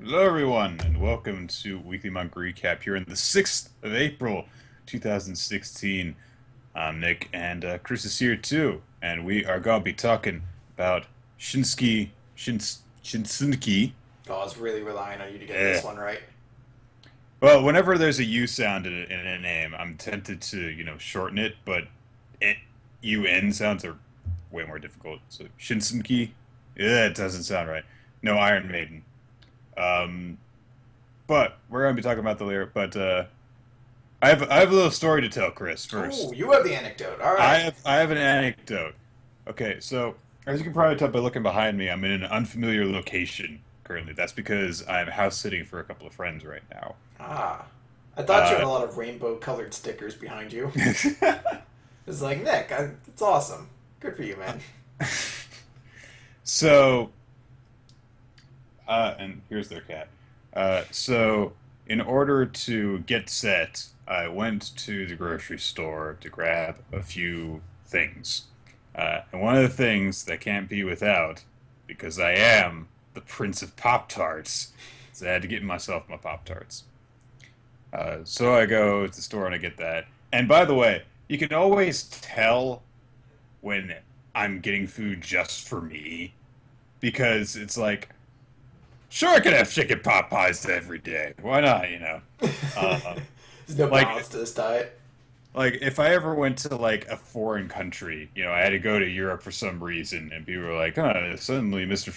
Hello, everyone, and welcome to Weekly Manga Recap here on the 6th of April, 2016. I'm Nick, and Chris is here too, and we are going to be talking about Shishunki. Oh, I was really relying on you to get Eh. this one right. Well, whenever there's a U sound in a name, I'm tempted to, shorten it, but it, UN sounds are way more difficult. So, Shinsunki, yeah, it doesn't sound right. No, Iron Maiden. Um, But we're going to be talking about the lyric. But I have a little story to tell, Chris. Oh, First, you have the anecdote. All I right. have I have an anecdote. Okay, so as you can probably tell by looking behind me, I'm in an unfamiliar location currently. That's because I'm house sitting for a couple of friends right now. Ah, I thought you had Uh, a lot of rainbow-colored stickers behind you. It's like Nick. It's awesome. Good for you, man. so and here's their cat. So in order to get set, I went to the grocery store to grab a few things. And one of the things that can't be without, because I am the Prince of Pop Tarts, is I had to get myself my Pop Tarts. So I go to the store and I get that. And by the way, you can always tell when I'm getting food just for me because it's like, sure, I could have chicken pot pies every day. Why not? Uh, There's no like, balance to this diet. like if I ever went to like a foreign country, I had to go to Europe for some reason, and people were like, "Oh, suddenly Mr.